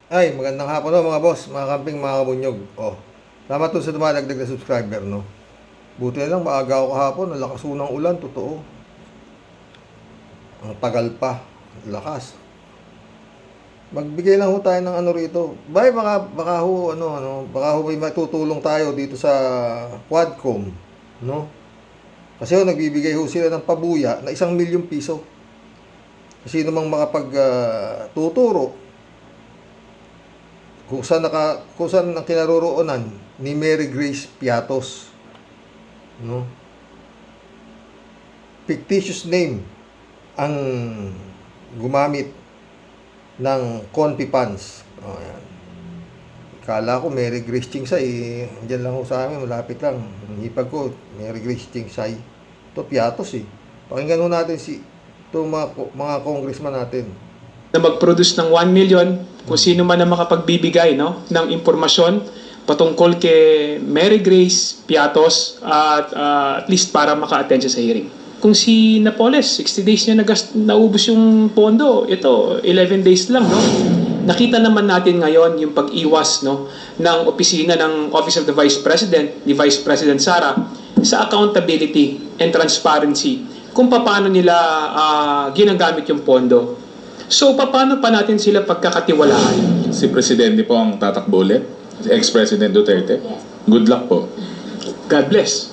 Ay, magandang hapon no, mga boss, mga kamping, mga kabunyog. Oh, salamat to sa dumadagdag na subscriber, no? Buti na lang, maaga ako kahapon, ang lakas ho ng ulan, totoo. Ang tagal pa, lakas. Magbigay lang ho tayo ng ano rito. Baka ho, baka ho may matutulong tayo dito sa Quadcom, no? Kasi ho, nagbibigay ho sila ng pabuya na 1 milyong piso. Kasi namang makapag tuturo kung saan ang kinaroroonan ni Mary Grace Piatos, no? Fictitious name ang gumamit ng Confi funds. Oh, ayan. Kala ko Mary Grace Chingsay, diyan lang ho sa amin, malapit lang. Ang hipag ko, Mary Grace Chingsay. Ito Piatos eh. Pakinggan ho natin itong mga congressman natin. Na mag-produce ng 1 million kung sino man ang makapagbibigay, no, ng impormasyon patungkol kay Mary Grace Piatos at least para maka-attend siya sa hearing. Kung si Napoles, 60 days niya naubos yung pondo, ito, 11 days lang, no? Nakita naman natin ngayon yung pag-iwas, no, ng opisina ng Office of the Vice President, ni Vice President Sara, sa accountability and transparency kung paano nila ginagamit yung pondo. So, paano pa natin sila pagkakatiwalaan? Si Presidente po ang tatakbo ulit? Si Ex-President Duterte? Good luck po. God bless.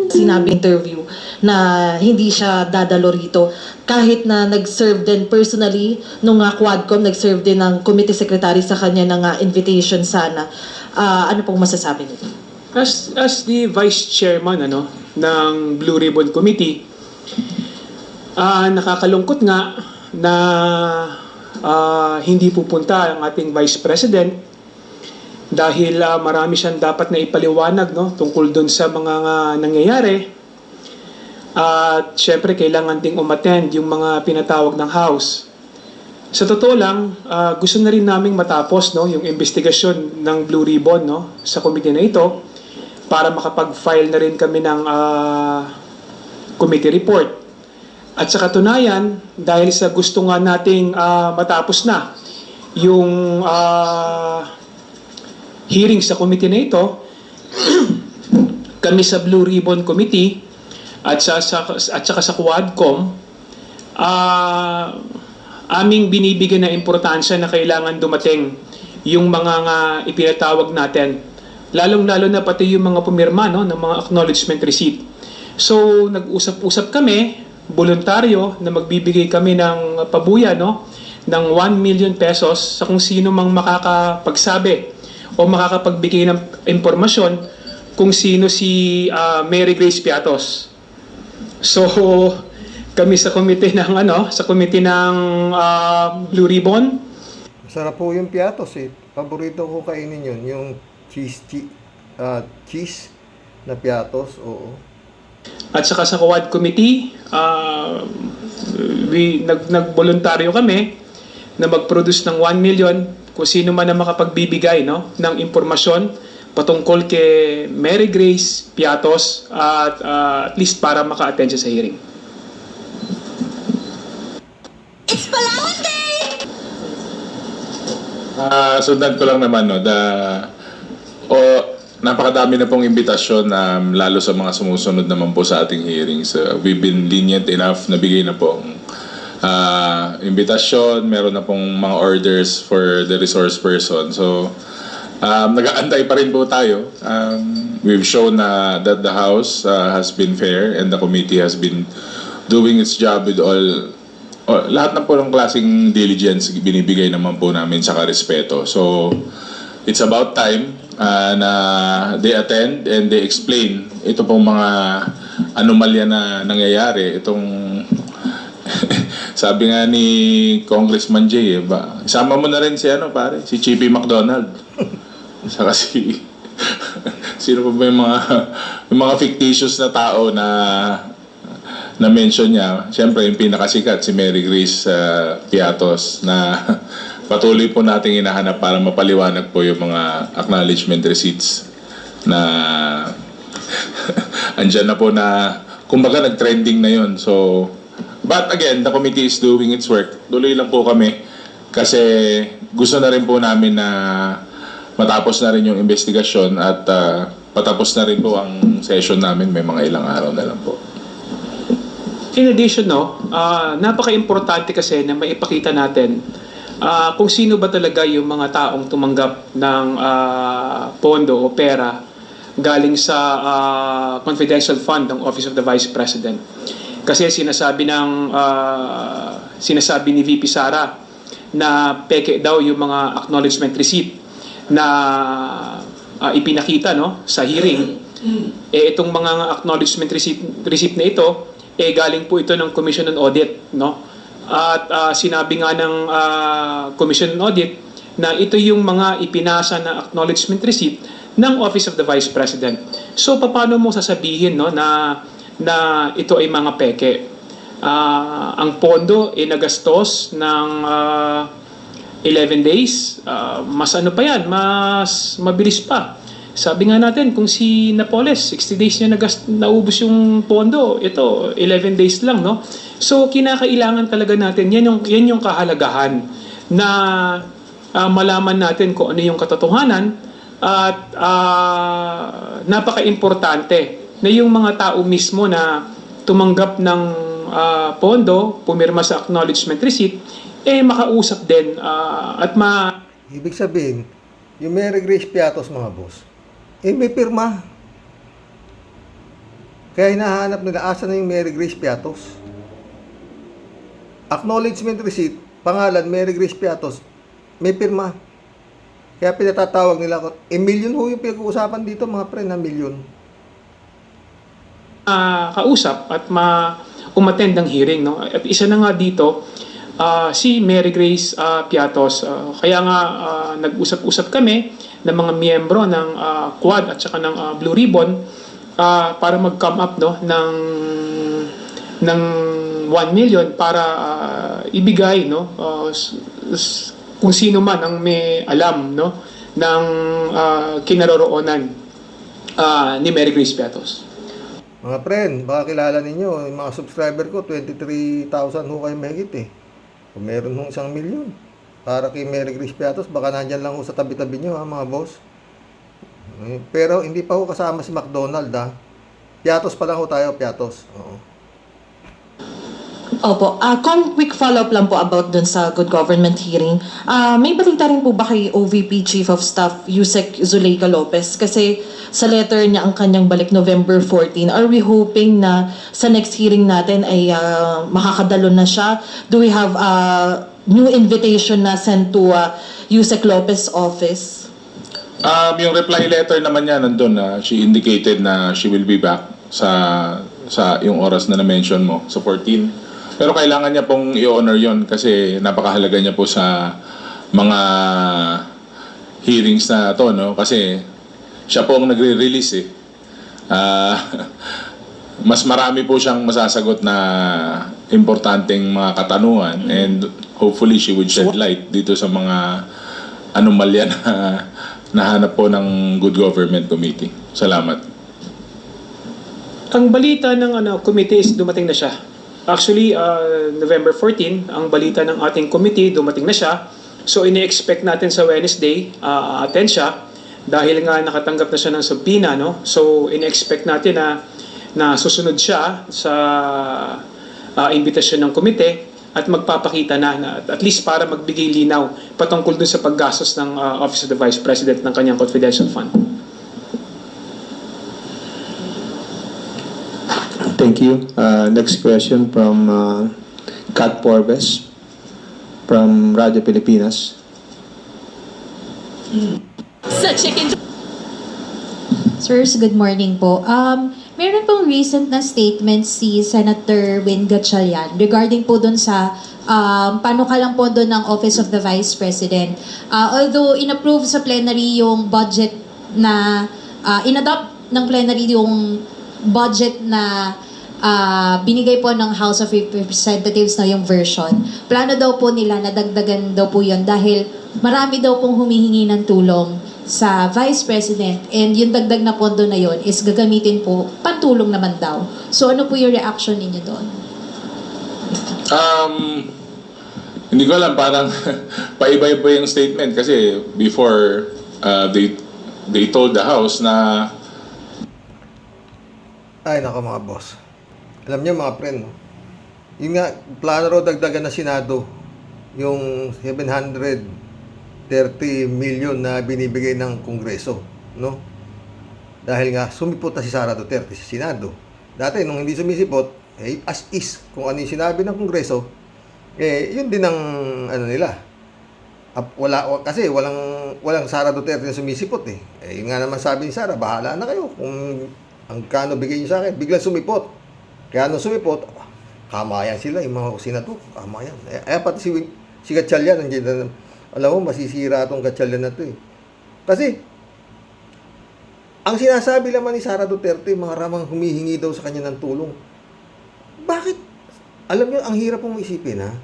Sinabi interview na hindi siya dadalo rito kahit na nag-serve din personally nung Quadcom, nag-serve din ng committee secretary sa kanya ng invitation sana. Ano pong masasabi niyo? As the Vice Chairman ng Blue Ribbon Committee, nakakalungkot nga na hindi pupunta ang ating Vice President dahil marami siyang dapat na ipaliwanag, no, tungkol doon sa mga nangyayari. At syempre kailangan ding umattend yung mga pinatawag ng House. Sa totoo lang, gusto na rin naming matapos, no, yung investigasyon ng Blue Ribbon, no, sa committee na ito para makapag-file na rin kami ng committee report. At sa katunayan, dahil sa gusto nga nating matapos na yung hearing sa committee na ito, kami sa Blue Ribbon Committee at saka sa Quadcom, aming binibigyan na importansya na kailangan dumating yung mga ipinatawag natin. Lalong-lalo na pati yung mga pumirma, no, ng mga acknowledgement receipt. So, nag-usap-usap kami, voluntaryo, na magbibigay kami ng pabuya, no, ng 1 million pesos sa kung sino mang makakapagsabi o makakapagbigay ng impormasyon kung sino si Mary Grace Piatos. So, kami sa committee ng Blue Ribbon. Masarap po yung Piatos eh. Paborito ko kainin yun, yung cheese na Piatos, oo. At saka sa Quad Committee, nagboluntaryo kami na mag-produce ng 1 million kung sino man ang makapagbibigay, no, ng impormasyon patungkol kay Mary Grace Piatos at least para maka-attend siya sa hearing. It's Palawan Day! Sundan ko lang naman, no, napakadami na pong imbitasyon lalo sa mga sumusunod naman po sa ating hearings. We've been lenient enough na bigay na pong imbitasyon, meron na pong mga orders for the resource person. So, nag-aantay pa rin po tayo. We've shown that the House has been fair and the committee has been doing its job with lahat na po ng klaseng diligence binibigay naman po namin sa respeto. So, it's about time na they attend and they explain ito pong mga anomalya na nangyayari. Itong sabi nga ni Congressman Jay, isama mo na rin si si Chippy McDonald. Saka sino pa ba yung mga fictitious na tao na mention niya. Siyempre yung pinakasikat si Mary Grace Piatos na patuloy po nating hinahanap para mapaliwanag po yung mga acknowledgement receipts na andyan na po na kumbaga nag-trending na yon. So But again, the committee is doing its work. Tuloy lang po kami kasi gusto na rin po namin na matapos na rin yung investigasyon at patapos na rin po ang session namin. May mga ilang araw na lang po. In addition, napaka-importante kasi na maipakita natin kung sino ba talaga yung mga taong tumanggap ng pondo o pera galing sa confidential fund ng Office of the Vice President. Kasi sinasabi ni VP Sara na peke daw yung mga acknowledgement receipt na ipinakita sa hearing. Itong mga acknowledgement receipt na ito galing po ito ng Commission on Audit, At sinabi nga ng Commission on Audit na ito yung mga ipinasa na acknowledgement receipt ng Office of the Vice President. So paano mo sasabihin na ito ay mga peke? Ang pondo ay nagastos ng 11 days. Mas ano pa yan, mas mabilis pa. Sabi nga natin, kung si Napoles, 60 days niya naubos yung pondo, ito, 11 days lang, So, kinakailangan talaga natin, yan yung kahalagahan na malaman natin kung ano yung katotohanan at napaka-importante na yung mga tao mismo na tumanggap ng pondo, pumirma sa acknowledgement receipt, makausap din at Ibig sabihin, yung Mary Grace Piatos, mga boss, may pirma. Kaya hinahanap nila, asa na yung Mary Grace Piatos? Acknowledgement receipt, pangalan, Mary Grace Piatos, may pirma. Kaya pinatatawag nila, milyon ho yung pinag-uusapan dito, mga pre, na milyon. kausap at umattend ng hearing. At isa na nga dito, si Mary Grace Piatos. Kaya nga nag-usap-usap kami ng mga miyembro ng Quad at saka ng Blue Ribbon para mag-come up ng 1 million para ibigay kung sino man ang may alam ng kinaroroonan ni Mary Grace Piatos. Mga friend, baka kilala ninyo, yung mga subscriber ko, 23,000 ho kayo mahigit Kung meron hong 1 milyon para kay Mary Grace Piatos, baka nandyan lang ho sa tabi-tabi nyo, mga boss. Pero hindi pa ho kasama si McDonald, Piatos pa lang ho tayo, Piatos. Oo. Opo. Quick follow-up lang po about dun sa good government hearing. May balita rin po ba kay OVP Chief of Staff Yusek Zuleika Lopez? Kasi sa letter niya ang kanyang balik November 14. Are we hoping na sa next hearing natin ay makakadalo na siya? Do we have a new invitation na sent to Yusek Lopez office? Yung reply letter naman niya nandun na she indicated na she will be back sa yung oras na na-mention mo, sa 14. Pero kailangan niya pong i-honor yon kasi napakahalaga niya po sa mga hearings na to, Kasi siya po ang nagre-release mas marami po siyang masasagot na importanteng mga katanungan and hopefully she would shed light dito sa mga anomalya na nahanap po ng Good Government Committee. Salamat. Ang balita ng committee is dumating na siya. Actually, November 14, ang balita ng ating committee, dumating na siya. So, ini-expect natin sa Wednesday, attend siya. Dahil nga nakatanggap na siya ng subpoena, So, ini-expect natin na susunod siya sa invitation ng komite at magpapakita na at least para magbigay linaw patungkol dun sa paggastos ng Office of the Vice President ng kanyang confidential fund. Thank you. Next question from Kat Porbes from Radyo Pilipinas. Sirs, good morning po. Meron pong recent na statement si Senator Win Gatchalian regarding po dun sa panukalang po dun ng Office of the Vice President. Although inapprove sa plenary yung budget na inadopt ng plenary yung budget na binigay po ng House of Representatives na yung version. Plano daw po nila na dagdagan daw po yun dahil marami daw pong humihingi ng tulong sa Vice President and yung dagdag na pondo na yun is gagamitin po pantulong naman daw. So ano po yung reaction ninyo doon? Hindi ko alam, parang paiba-iba yung statement kasi before they told the House na Ay, nako mga boss. Alam niyo mga friend, no? Yung nga, plano raw dagdagan na Senado, yung 730 million na binibigay ng Kongreso, no? Dahil nga, sumipot na si Sara Duterte sa Senado. Dati, nung hindi sumisipot, as is, kung ano yung sinabi ng Kongreso, yun din ang, ano nila. Kasi walang Sara Duterte na sumisipot eh. Yun nga naman sabi ni Sara, bahala na kayo kung ang kano bigay niyo sa akin, biglang sumipot. Kaya nung sumipot, kamayan sila, yung mga senador, kamayan. Pati si Gatchalian, nandiyan, alam mo, masisira itong Gatchalian na to eh. Kasi, ang sinasabi naman ni Sara Duterte, mga ramang humihingi daw sa kanya ng tulong. Bakit? Alam niyo, ang hirap pong isipin ha.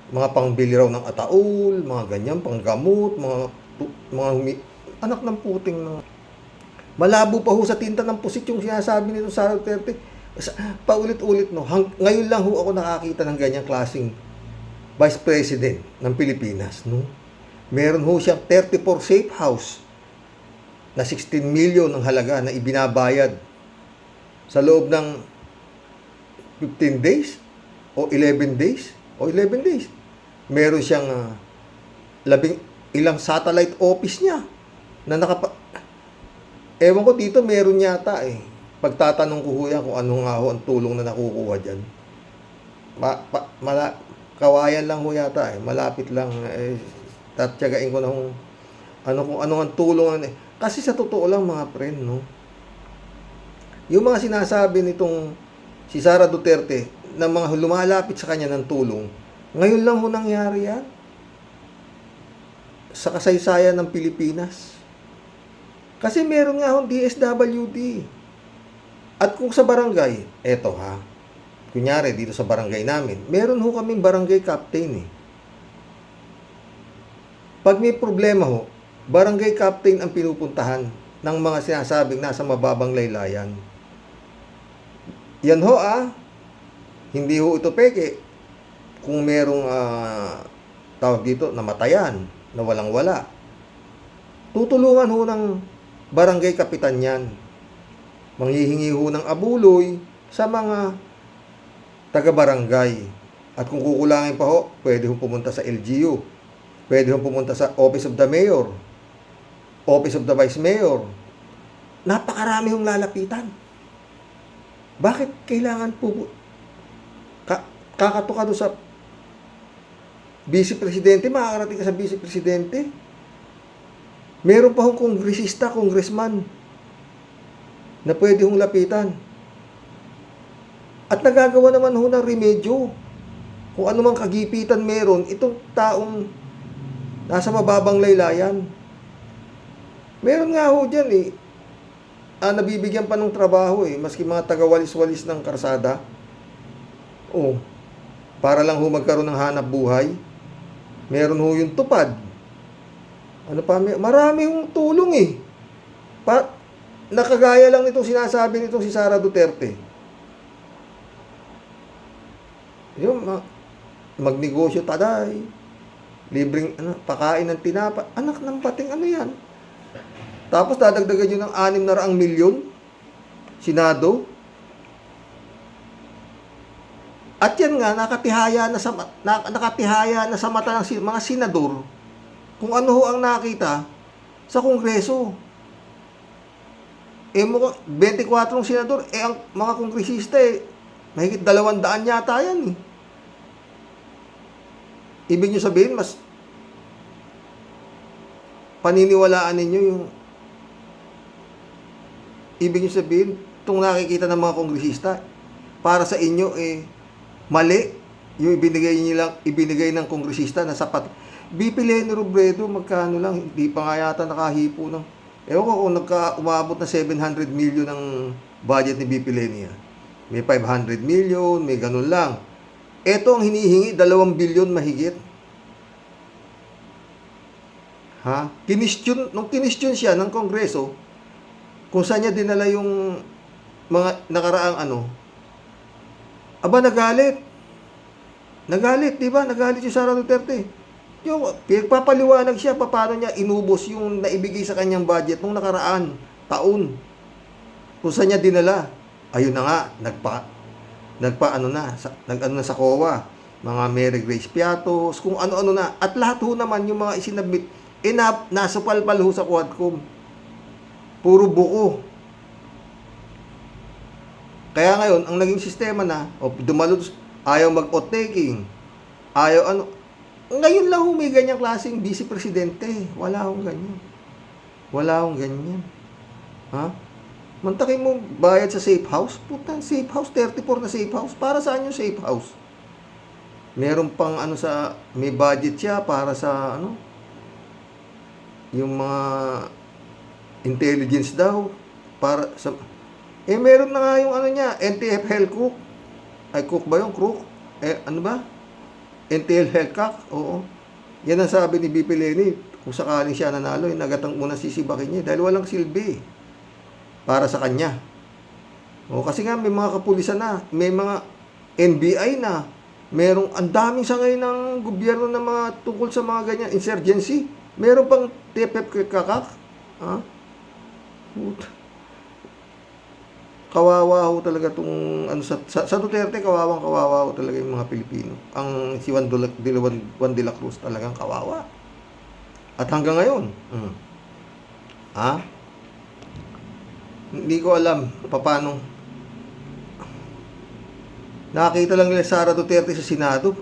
Mga pangbili raw ng ataol, mga ganyan, panggamot, anak ng puting ng... Malabo pa ho sa tinta ng pusit yung sinasabi nito Sara Duterte. Paulit-ulit no. Ngayon lang ho ako nakakita ng ganyang klaseng Vice President ng Pilipinas, no. Meron ho siyang 34 safe house na 16 million ang halaga na ibinabayad sa loob ng 15 days o 11 days o 11 days. Meron siyang ilang satellite office niya na ewan ko dito, meron yata eh. Pagtatanong ko ho yan kung ano nga ho ang tulong na nakukuha dyan. Kawayan lang ho yata eh. Malapit lang. Tatyagain ko na kung ano ang tulong. Kasi sa totoo lang mga friend, no? Yung mga sinasabi nitong si Sara Duterte na mga lumalapit sa kanya ng tulong, ngayon lang ho nangyari yan. Sa kasaysayan ng Pilipinas. Kasi meron nga hong DSWD. At kung sa barangay, eto ha, kunyari dito sa barangay namin, meron ho kaming barangay captain eh. Pag may problema ho, barangay captain ang pinupuntahan ng mga sinasabing nasa mababang laylayan. Yan ho hindi ho ito peke. Kung merong tawag dito, namatayan, na walang-wala, tutulungan ho ng barangay kapitan yan. Manghihingi ho ng abuloy sa mga taga-barangay. At kung kukulangin pa ho, pwede ho pumunta sa LGU. Pwede ho pumunta sa Office of the Mayor. Office of the Vice Mayor. Napakarami hong lalapitan. Bakit kailangan po kakatuka doon sa Vice Presidente, makakarating ka sa Vice Presidente? Meron pa hong kongresista, congressman na pwede hong lapitan. At nagagawa naman ho ng remedyo. Kung ano mang kagipitan meron, itong taong nasa mababang laylayan. Meron nga ho dyan eh. Nabibigyan pa ng trabaho eh. Maski mga taga-walis-walis ng karsada. Para lang ho magkaroon ng hanap buhay. Meron ho yung tupad. Ano pa? Marami hong tulong eh. Nakagaya lang nitong sinasabi nitong si Sara Duterte. Yung magnegosyo taday. Libreng pakain ng tinapa. Anak ng pating ano yan? Tapos dadagdagan yun ng 600 milyon. Senado. At yan nga, nakatihaya na sa mata ng mga senador kung ano ho ang nakita sa Kongreso. 24 senador, ang mga kongresista mahigit 200 yata yan eh. Ibig nyo sabihin, mas paniniwalaan ninyo yung ibig nyo sabihin, itong nakikita ng mga kongresista, para sa inyo mali yung ibinigay ng kongresista na sapat. BP Leni Robredo, magkano lang, hindi pa nga yata nakahipo ng, ewan ko kung umabot na 700 million ng budget ni BP Leni. May 500 million, may ganun lang. Ito ang hinihingi, 2 billion mahigit. Nung kinestyon siya ng Kongreso, kung saan niya dinala yung mga nakaraang nagalit. Nagalit, di ba? Nagalit si Sara Duterte. Yung pinagpapaliwanag siya paano niya inubos yung naibigay sa kanyang budget nung nakaraan taon. Kung saan niya dinala. Ayun na nga, nag-ano na sa COA. Mga Mary Grace Piatos, kung ano-ano na. At lahat ho naman yung mga isinabit, nasupalpal ho sa Quadcom. Puro buko. Kaya ngayon, ang naging sistema na, ayaw mag-oath taking, ayaw ano, ngayon lang may ganyang klaseng vice presidente. Wala akong ganyan. Wala akong ganyan. Ha? Mantakin mo bayad sa safe house? Putang safe house, 34 na safe house. Para saan yung safe house? Meron pang may budget siya para sa yung mga intelligence daw. Para sa, meron na nga yung NTF Health Cook. Ay, cook ba yung crook? Ano ba? NTL Health Cook? Oo. Yan ang sabi ni BP Lenny. Kung sakaling siya nanalo, nagatang unang sisibakin niya. Dahil walang silbi. Para sa kanya. O, kasi nga, may mga kapulisan na. May mga NBI na. Merong, ang daming sangay ng gobyerno na mga tungkol sa mga ganyan. Insurgency. Meron pang TFF kakak. Ha? Kawawa ho talaga itong sa Duterte, kawawa ho talaga yung mga Pilipino. Ang si Juan de la Cruz talagang kawawa. At hanggang ngayon, hindi ko alam paano. Nakakita lang nila Sara Duterte sa Senado.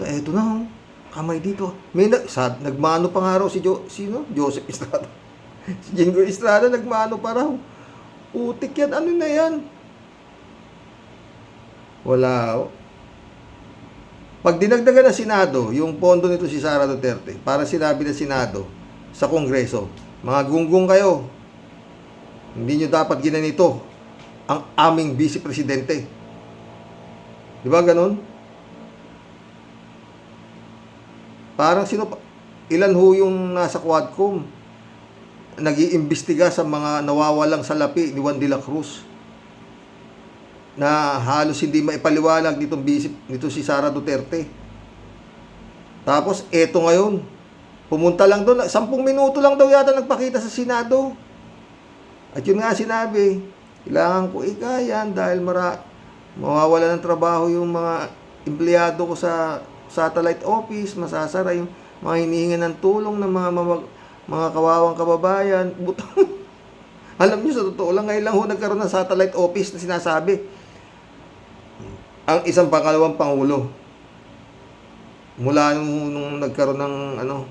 Eto na, kamay dito. Nagmano pa nga raw si Joseph Estrada. Si Jingo Estrada, nagmano pa raw. Utik yan, ano na yan? Wala. Pag dinagdagan ng Senado, yung pondo nito si Sara Duterte, para sinabi ng Senado sa Kongreso, mga gunggong kayo, hindi nyo dapat ginanito ang aming vice presidente. Di ba ganun? Parang ilan ho yung nasa Quadcom nag-iimbestiga sa mga nawawalang salapi ni Juan de la Cruz na halos hindi maipaliwanag nito si Sara Duterte. Tapos eto ngayon, pumunta lang doon, 10 minuto lang daw yata nagpakita sa Senado. At yun nga sinabi, kailangan ko ikayan dahil mawawala ng trabaho yung mga empleyado ko sa satellite office, masasara yung mga hinihingan ng tulong ng mga kawawang kababayan. Alam nyo, sa totoo lang, ngayon lang ho nagkaroon ng satellite office na sinasabi. Ang isang pangalawang pangulo. Mula nung nagkaroon ng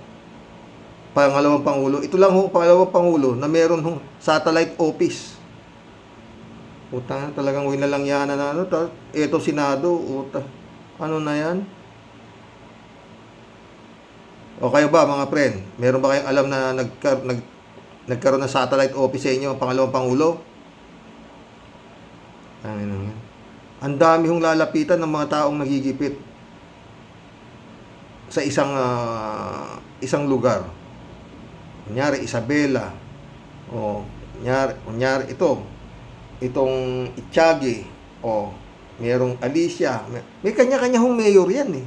pangalawang pangulo. Ito lang ho, pangalawang pangulo na meron ho satellite office. Utang, talagang winalangyanan na ito Senado, ano na yan? O kayo ba mga friend, meron ba kayong alam na nagkaroon ng satellite office sa inyo, pangalawang pangulo? Ang dami hong lalapitan ng mga taong nagigipit sa isang lugar. Kunyari Isabela, o kunyari itong Itiyagi, o merong Alicia, may kanya-kanya hong mayor yan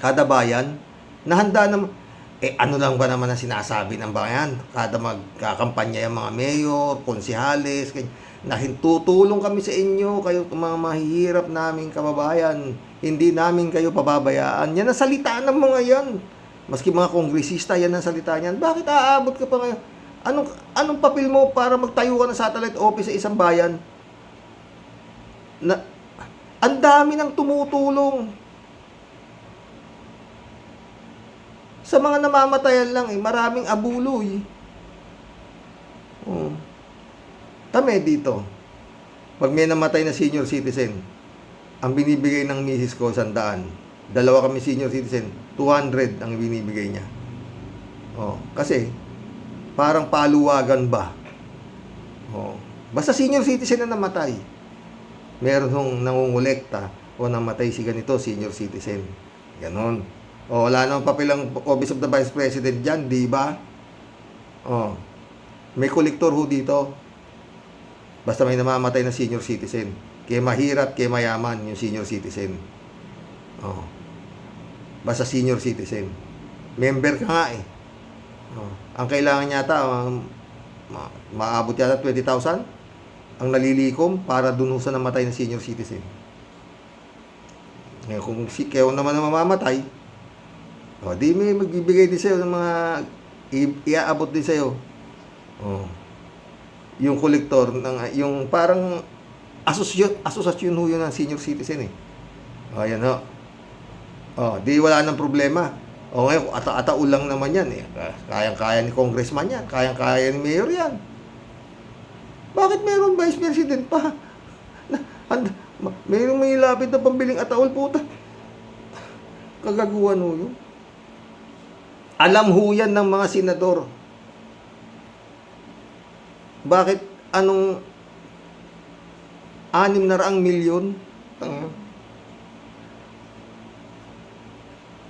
kada bayan. Nahanda naman, ano lang ba naman ang sinasabi ng bayan? Kada magkakampanya yung mga mayor, konsihales, tutulong kami sa inyo, kayo mga mahihirap naming kababayan, hindi namin kayo pababayaan. Yan ang salita ng mga yan. Maski mga kongresista, yan ang salita niyan. Bakit aabot ka pa ngayon? Anong papel mo para magtayo ka ng satellite office sa isang bayan? Ang dami nang tumutulong. Sa mga namamatayan lang maraming abuloy. Tame dito. Pag may namatay na senior citizen, ang binibigay ng misis ko 100. Dalawa kami senior citizen, 200 ang binibigay niya. Kasi parang paluwagan ba? Basta senior citizen na namatay, meron hong nangungulekta o namatay si ganito, senior citizen. Ganon. Wala namang papel ang Office of the Vice President dyan, di ba? May kolektor ho dito. Basta may namamatay na senior citizen. kay mahirap, kay mayaman, yung senior citizen. Oh. Basta senior citizen. Member ka nga eh. Oh. Ang kailangan yata, maabot yata 20,000 ang nalilikom para dun sa namatay na senior citizen. Ngayon, kung kayo naman na mamamatay, di may magbibigay din sa'yo ng mga iaabot din sa'yo. Yung kolektor, yung parang asosasyon ho yun ng senior citizen eh. Ayan ho. Di wala nang problema. Ngayon, ata-atao lang naman yan eh. Kayang-kaya ni congressman yan. Kayang-kaya ni mayor yan. Bakit meron vice president pa? Mayroong may lapit na pambiling ataol, puta. Kagaguhan ho yun. Alam ho yan ng mga senador. Bakit anong 600 milyon?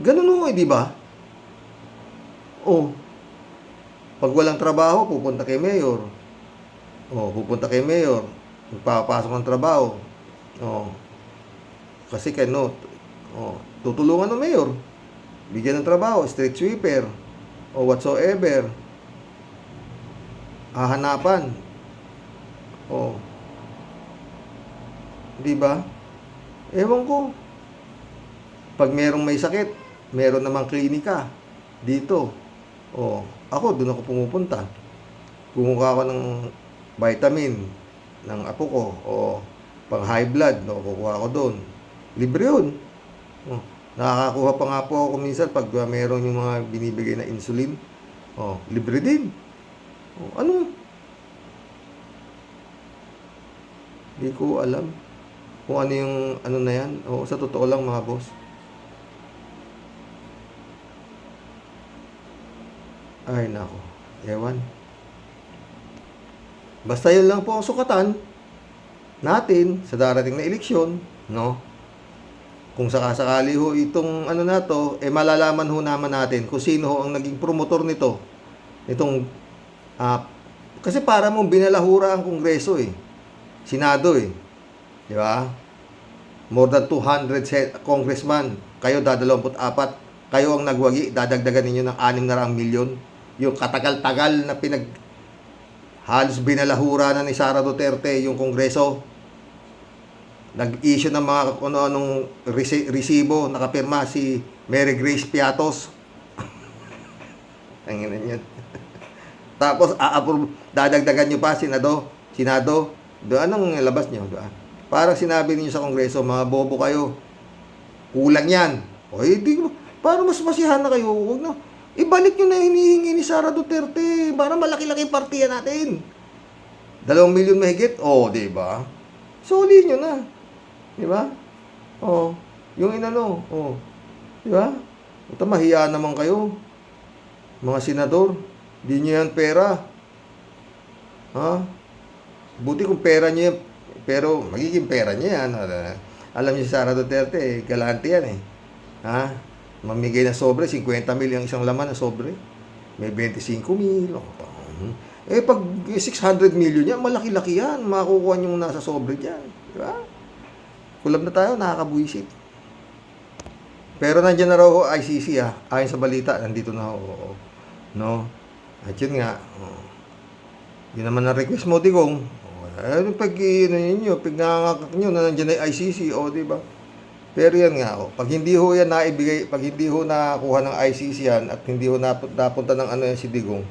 Ganun ho di ba? Pag walang trabaho, pupunta kay mayor. Pupunta kay mayor. Magpapasok ng trabaho. Kasi tutulungan ng mayor. Bigyan ng trabaho, street sweeper, o whatsoever. Hahanapan. Di ba? Ewan ko. Pag merong may sakit, meron namang klinika dito. Ako, doon ako pumupunta. Kumuha ako ng vitamin ng apo ko o pang high blood, kukuha ko doon. Libre yun. Nakakakuha pa nga po ako minsan pag meron yung mga binibigay na insulin. Libre din. Ano? Hindi ko alam kung ano yung ano na yan. Sa totoo lang mga boss. Ay nako, ewan. Basta yun lang po ang sukatan natin sa darating na eleksyon, no? Kung sakasakali ho itong ano na to, malalaman ho naman natin kung sino ho ang naging promotor nito. Kasi para mong binalahura ang Kongreso eh. Senado eh. Di ba? More than 200 congressman. Kayo 24. Kayo ang nagwagi, dadagdagan ninyo ng 600 milyon. Yung katagal-tagal na halos binalahura na ni Sara Duterte yung Kongreso. Nag-issue ng mga ano-anong resibo, nakapirma si Mary Grace Piatos. Ang ina niyan. Tapos dadagdagan nyo pa Senado. Anong labas nyo? Parang sinabi niyo sa Kongreso, mga bobo kayo. Kulang yan. Di para mas masiyahan na kayo. Huwag na. Ibalik nyo na hinihingi ni Sara Duterte para malaki-laki partiya natin. 2 milyon mahigit? Di ba? Soli nyo na. Di ba? Yung inano. Di ba? Ito, mahiya naman kayo. Mga senador, di nyo yan pera. Buti kung pera nyo yan, pero magiging pera nyo yan. Alam nyo si Sara Duterte, galante yan eh. Mamigay na sobre, 50 mil yung isang laman na sobre. May 25 mil. Pag 600 million yan, malaki-laki yan. Makukuha nyo nasa sobre dyan. Di ba? Kulab na tayo, nakakabuisit. Pero nandiyan na raw ICC ayon sa balita, nandito na ho. No? At yun nga, yun naman ang request mo, Digong. Pag nangangakak nyo na nandiyan na ICC, di ba? Pero yan nga, pag hindi ho yan naibigay, pag hindi ho nakuha ng ICC yan, at hindi ho napunta ng ano yan si Digong,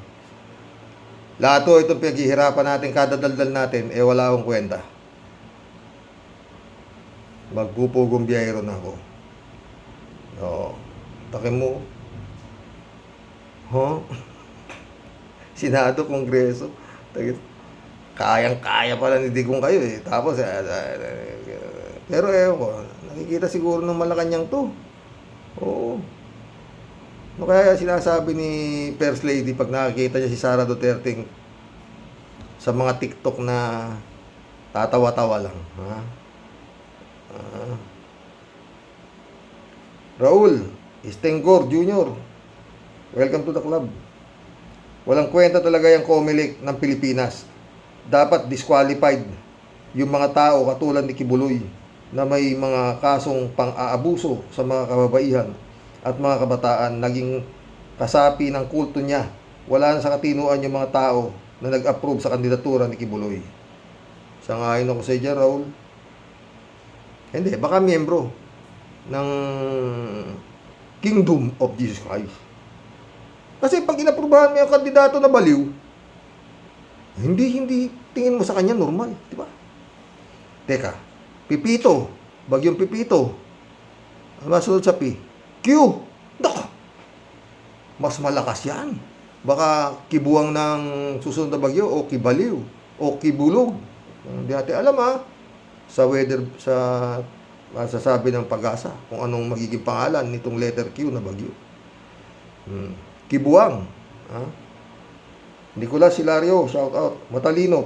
lahat ho itong pinaghihirapan natin, kada daldal natin, wala akong kwenta. Magpupugong biyahero na ako. Takin mo. Senado, Kongreso. Kayang-kaya pala ni Digong kayo eh. Tapos, pero ko, nakikita siguro ng Malacanang to. Kaya sinasabi ni First Lady pag nakikita niya si Sara Duterte sa mga TikTok na tatawa-tawa lang. Raul Estengor Jr., welcome to the club. Walang kwenta talaga yung COMELEC ng Pilipinas. Dapat disqualified. yung mga tao katulad ni Kibuloy na may mga kasong pang-aabuso sa mga kababaihan at mga kabataan naging kasapi ng kulto niya. Wala na sa katinuan yung mga tao na nag-approve sa kandidatura ni Kibuloy. Sangayon ako sa iyo, Raul. Hindi, baka miyembro ng Kingdom of Jesus Christ. Kasi pag inaprubahan mo yung kandidato na baliw, hindi tingin mo sa kanya normal, di ba? Teka, Pipito, bagyong Pipito. Ano masunod sa P? Q. Nako, mas malakas yan. Baka kibuwang ng susunod na bagyo o kibaliw o kibulog. Hindi natin alam sa weather, sa masasabi ng Pag-asa kung anong magiging pangalan nitong letter Q na bagyo. Kibuwang. Nicolas Hilario, shout out. Matalino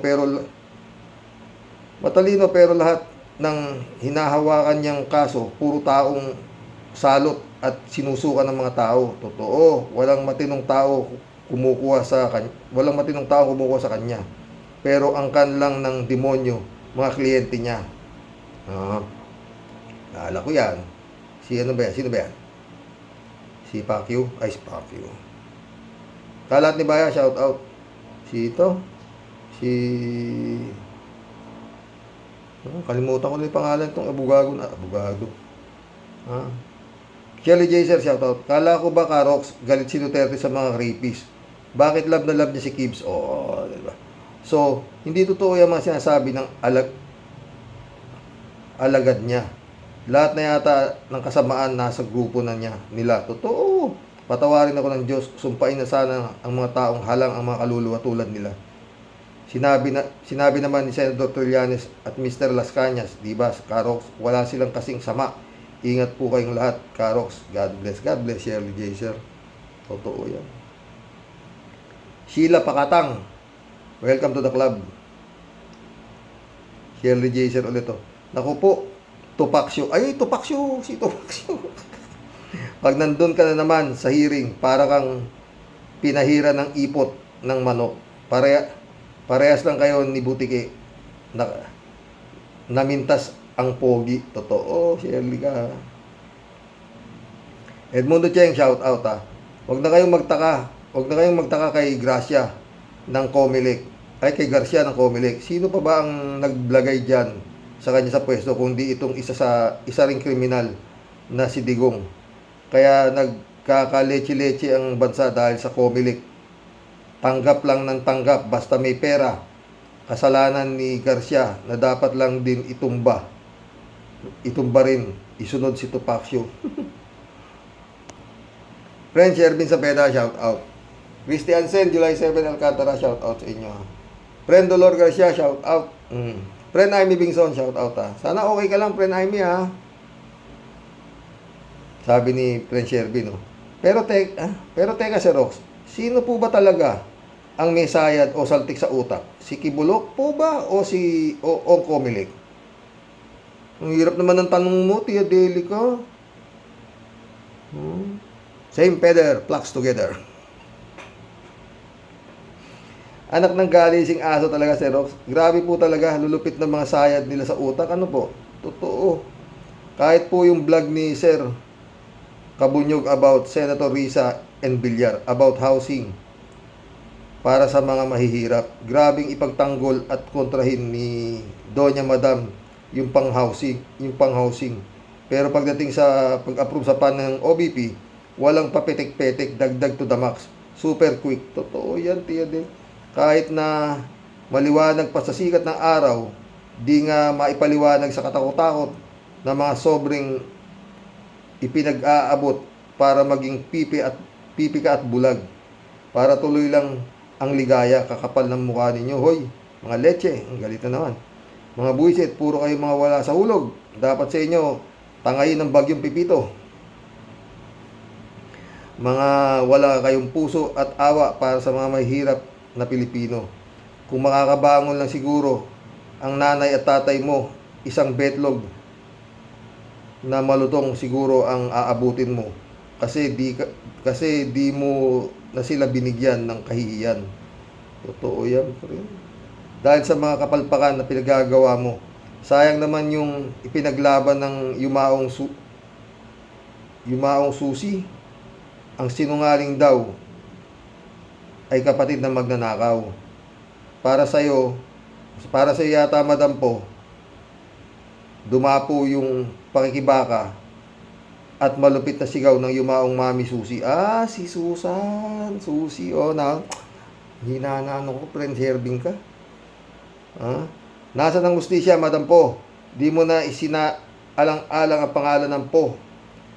pero lahat ng hinahawakan niyang kaso, puro taong salot at sinusukan ng mga tao. Totoo, walang matinong tao kumukuha sa kanya. Pero ang lang ng demonyo, mga kliyente niya. Naalala ko yan. Sino ba yan? Si Pacquiao? Ay, si Pacquiao. Kalat ni Baya, shout out. Kalimutan ko na yung pangalan itong abogado. Shelly Jaser, shout out. Kala ko ba, Karox, galit si Duterte sa mga rapist? Bakit love na love niya si Gibbs? Diba? So, hindi totoo yung mga sinasabi ng alagad niya. Lahat na yata ng kasamaan nasa grupo nila. Totoo. Patawarin ako ng Diyos. Sumpain na sana ang mga taong halang ang mga kaluluwa tulad nila. Sinabi naman ni Senator Trillanes at Mr. Las Cañas, di ba, Karox, wala silang kasing sama. Ingat po kayong lahat, Karox. God bless, Shirley Jaser. Totoo yan. Sheila Pakatang, welcome to the club. Shirley Jaser ulit to. Naku po, Tupaksyo. Ay, Tupaksyo. Si Tupaksyo. Pag nandun ka na naman sa hearing, para kang pinahira ng ipot ng manok. Parehas lang kayo ni Butike. Namintas ang pogi. Totoo, Shirley ka. Edmundo Cheng, shout out Huwag na kayong magtaka kay Gracia ng Comelec. Ay, kay Garcia ng Comelec. Sino pa ba ang nagblagay dyan sa kanya sa pwesto kundi itong isa ring kriminal na si Digong. Kaya nagkakaleche-leche ang bansa dahil sa Comelec. Tanggap lang ng tanggap basta may pera. Kasalanan ni Garcia na dapat lang din itumba. Itumba rin. Isunod si Tupaksyo. Friend Shervin Sapeda, shout out. Christian Sen, July 7, Alcantara, shout out sa inyo. Friend Dolor Garcia, shout out. Friend Amy Bingson, shout out Sana okay ka lang, friend Amy Sabi ni friend Shervin Pero teka Sir Rox, sino po ba talaga ang may sayad o saltik sa utak? Si Kibulok po ba o si Comelec? Ang hirap naman ng tanong mo, Tia Delica. Same feather, flocks together. Anak ng galising aso talaga, Sir Rox. Grabe po talaga, lulupit ng mga sayad nila sa utak. Ano po? Totoo. Kahit po yung vlog ni Sir Kabunyog about Senator Risa and Villar, about housing para sa mga mahihirap. Grabing ipagtanggol at kontrahin ni Doña Madam yung pang-housing. Pero pagdating sa pag-approve sa PAN ng OBP, walang papetek-petek, dagdag to the max. Super quick. Totoo yan, Tia De. Kahit na maliwanag pa sa sikat ng araw, di nga maipaliwanag sa katakot-takot na mga sobrang ipinag-aabot para maging pipi ka at bulag. Para tuloy lang ang ligaya, kakapal ng mukha ninyo. Hoy, mga leche, ang galit na naman. Mga buwisit, puro kayo mga wala sa hulog. Dapat sa inyo, tangayin ng bagyong Pipito. Mga wala kayong puso at awa para sa mga mahihirap na Pilipino. Kung makakabangon lang siguro ang nanay at tatay mo, isang betlog na malutong siguro ang aabutin mo. Kasi di mo na sila binigyan ng kahihiyan. Totoo yan, friend. dahil sa mga kapalpakan na pinagagawa mo. Sayang naman yung ipinaglaban ng yumaong susi. Ang sinungaling daw ay kapatid ng magnanakaw. Para sa'yo yata, Madam Po, dumapo yung pakikibaka at malupit na sigaw ng yumaong Mami Susi. Si Susan. Susi, hinanaan ko, friend, serving ka. Nasa ng hustisya, Madam Po? Di mo na alang-alang ang pangalan ng Po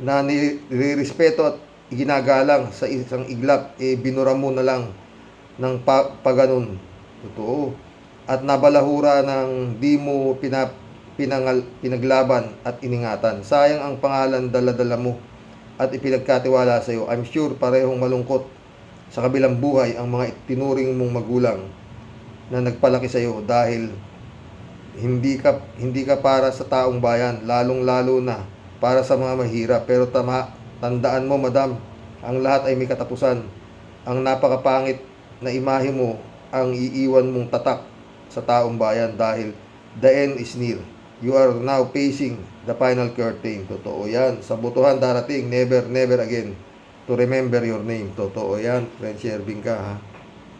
na nirerespeto at ginagalang sa isang iglap, binura mo na lang ng paganon. Totoo. At nabalahura ng di mo pinaglaban at iningatan. Sayang ang pangalan dala-dala mo at ipinagkatiwala sa iyo. I'm sure parehong malungkot sa kabilang buhay ang mga tinuring mong magulang na nagpalaki sa iyo dahil hindi ka para sa taong bayan, lalong-lalo na para sa mga mahirap. Pero tandaan mo, Madam, ang lahat ay may katapusan. Ang napakapangit na imahe mo ang iiwan mong tatak sa taong bayan dahil the end is near. You are now facing the final curtain. Totoo yan. Sa butuhan darating, never again to remember your name. Totoo yan. Friend, serving ka, ha?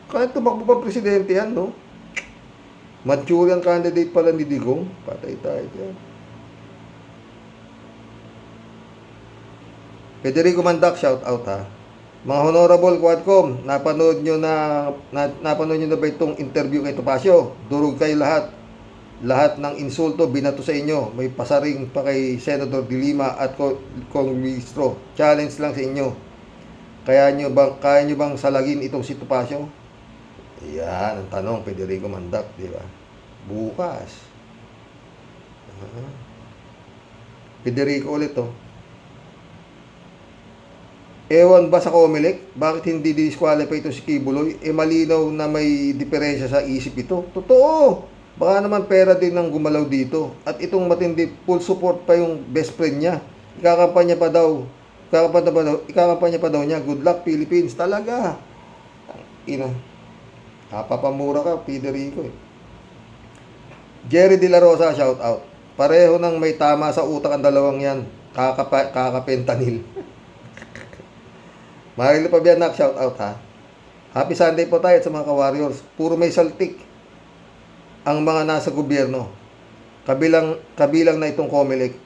Kahit tumakbo pa presidente yan, no? Manchurian candidate pala ni Digong. Patay tayo dyan. Federico Mandak, shout out, ha? Mga Honorable Quadcom, napanood nyo na ba itong interview kay Topacio? Durog kayo lahat. Lahat ng insulto binato sa inyo. May pasaring pa kay Senator De Lima at Kong Ministro. Challenge lang sa inyo. Kaya nyo bang salagin itong si Topacio? Yan ang tanong, Federico Mandak, di ba? Bukas. Federico ulit, oh. Ewan ba sa Comelec? Bakit hindi disqualify ito si Kibuloy? Malinaw na may diferensya sa isip ito. Totoo! Baka naman pera din ang gumalaw dito. At itong matindi, full support pa yung best friend niya. Ikakampanya pa daw niya. Good luck, Philippines. Talaga. Ina. Napapamura ka, Federico, eh. Jerry De La Rosa, shout out. Pareho nang may tama sa utak ang dalawang yan. Kakapentanil. Marilo Pabianak, shout out, ha. Happy Sunday po tayo sa mga ka-warriors. Puro may saltik ang mga nasa gobyerno. Kabilang na itong Comelec.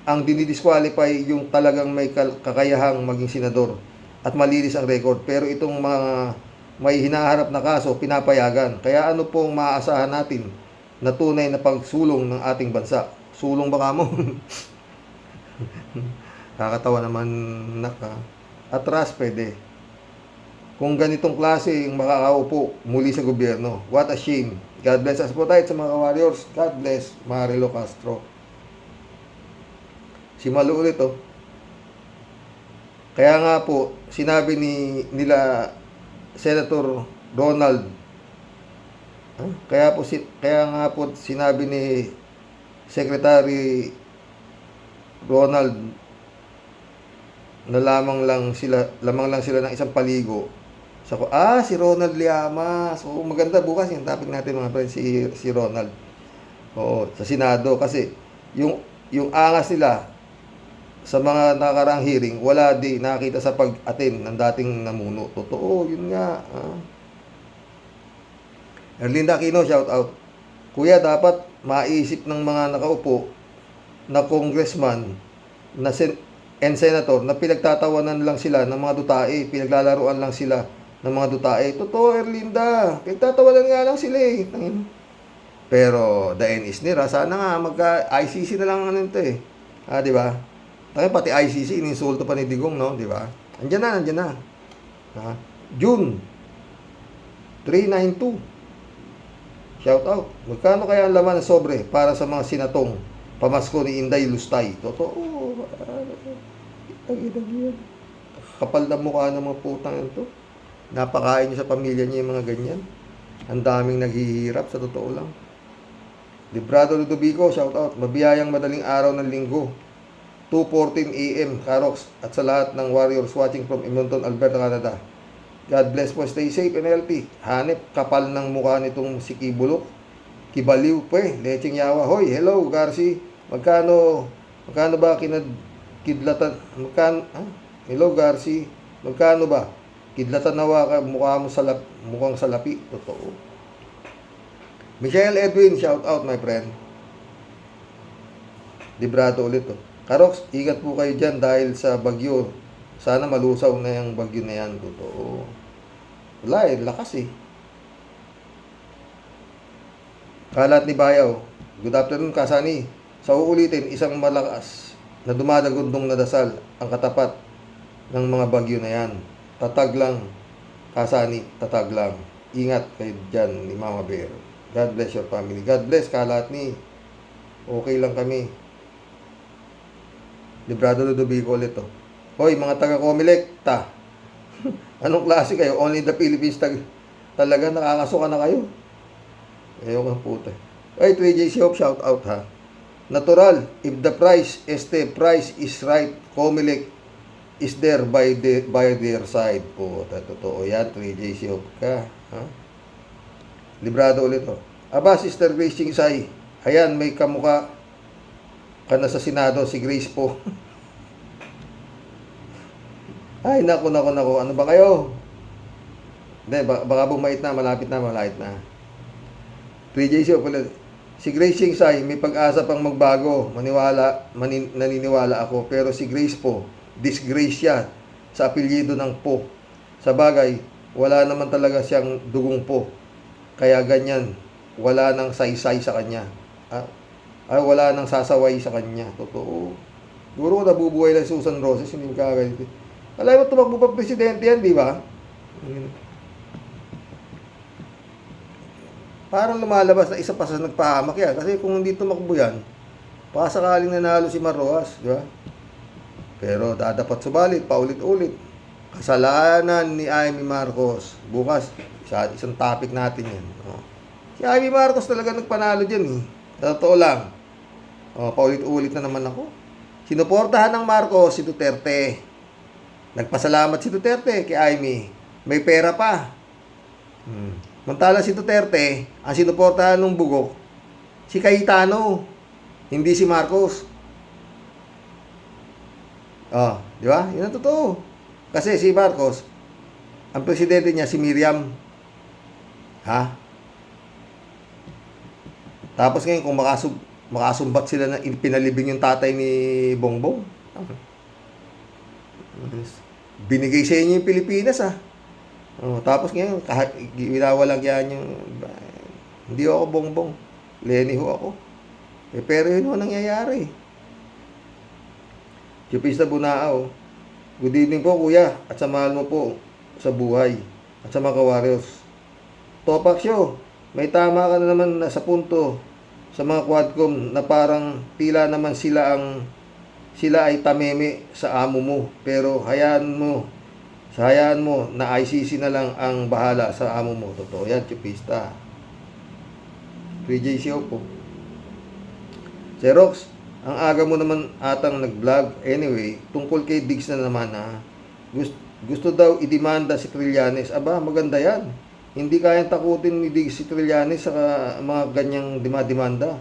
Ang dinidisqualify yung talagang may kakayahang maging senador at malinis ang record. Pero itong mga may hinaharap na kaso, pinapayagan. Kaya ano pong maaasahan natin na tunay na pagsulong ng ating bansa? Sulong ba kamo? Kakatawa naman, nak, ha. Atras pwede. Kung ganitong klase yung makakaupo muli sa gobyerno. What a shame. God bless us po tayo sa mga warriors. God bless Marilo Castro. Si Malu ulit, oh. Kaya nga po, sinabi nila Senator Ronald. Kaya nga po sinabi ni Secretary Ronald na lamang lang sila ng isang paligo. Si Ronald Llama. So maganda bukas yung topic natin, mga friends, si Ronald. Oo, sa Senado kasi yung angas nila sa mga nakarang hearing, wala di nakita sa pag-attend ng dating namuno. Totoo, yun nga. Erlinda Aquino, shout out. Kuya, dapat maisip ng mga nakaupo na congressman and senator na pinagtatawanan lang sila ng mga dutae, pinaglalaruan lang sila ng mga dutae. Totoo, Erlinda. Pinagtatawanan nga lang sila, eh. Pero the end is near. Sana nga magka-ICC na lang ito, eh. Di ba? Pati ICC ininsulto pa ni Digong, no, di ba? Andiyan na. June 392. Shout out. Magkano kaya ang laman ng sobre para sa mga sinatong pamasko ni Inday Lustay? Totoo. Kapal na mukha ng mga putang ito. Napakain niyo sa pamilya niya yung mga ganyan. Ang daming naghihirap, sa totoo lang. Librado Ludovico, shout out. Mabiyayang madaling araw ng linggo. 2:14 AM, Karox, at sa lahat ng warriors watching from Edmonton, Alberta, Canada. God bless po. Stay safe and healthy. Hanep, kapal ng mukha nitong si Kibulok. Kibaliw po eh. Lecheng yawa. Hoy, hello, Garci. Magkano ba kidlatan? Magkano? Hello, Garci. Magkano ba? Kidlatan nawa ka, mukha mo mukhang salapi. Totoo. Michelle Edwin, shout out my friend. Librado ulit to. Karox, ingat po kayo dyan dahil sa bagyo. Sana malusaw na yung bagyo na yan. Totoo. Wala eh, lakas eh. Kalat ni Bayaw. Good afternoon, Kasani. Sa uulitin, isang malakas na dumadagundong na dasal ang katapat ng mga bagyo na yan. Tatag lang, Kasani, tatag lang. Ingat kayo dyan ni Mama Bear. God bless your family. God bless, Kalat ni. Okay lang kami. Librado Ludovico ulit to. Hoy, mga taga-Comelec, ta. Anong klase kayo? Only the Philippines talaga nakakasuka na kayo. Ayaw kang puta. Ay, 3JC Hope, shout out ha. Natural, if the price is right, Comelec is there by their side po. Totoo yan, 3JC Hope ka. Ha? Librado ulit to. Aba, Sister Grace Chingsay. Ayan, may kamuka ka na sa Senado, si Grace po. Ay, naku. Ano ba kayo? Hindi, baka bumait na, malapit na. 3JC pala. Si Grace Chingsay, may pag-asa pang magbago. Naniniwala ako. Pero si Grace po, disgrace siya sa apelyido ng po. Sa bagay, wala naman talaga siyang dugong po. Kaya ganyan, wala nang saysay sa kanya. Wala nang sasaway sa kanya. Totoo. Siguro nabubuhay lang Susan Roses, hindi magkakaganito. Alam mo, tumakbo pa presidente yan, di ba? Parang lumalabas na isa pa sa nagpahamak yan. Kasi kung hindi tumakbo yan, pakasakaling nanalo si Marroas, di ba? Pero dadapat subalit, paulit-ulit. Kasalanan ni Amy Marcos. Bukas, isang topic natin yan. Si Amy Marcos talaga nagpanalo dyan eh. Totoo lang. Paulit-ulit na naman ako. Sinuportahan ng Marcos si Duterte. Nagpasalamat si Duterte kay Amy. May pera pa. Mantala si Duterte, ang sinuportahan ng bugok, si Cayetano, hindi si Marcos. Di ba? Yun ang totoo. Kasi si Marcos, ang presidente niya si Miriam. Ha? Tapos ngayon, kung makasumbat sila na pinalibing yung tatay ni Bongbong, binigay sa inyo yung Pilipinas tapos ngayon winawalang yan yung hindi ako Bongbong, Lenny ho ako pero yun ho nangyayari. Chupista Bunao, good evening po kuya at sa mahal mo po sa buhay at sa mga ka-warriors. Topak show, may tama ka na naman sa punto sa mga quadcom na parang tila naman sila ay tameme sa amo mo, pero hayaan mo na ICC na lang ang bahala sa amo mo. Totoo yan, Chupista. 3JC po. Xerox, ang aga mo naman atang nag-vlog. Anyway, tungkol kay Diggs na naman gusto daw idemanda si Trillanes. Aba, maganda yan. Hindi kayang takutin ni Diggs si Trillanes sa mga ganyang demanda.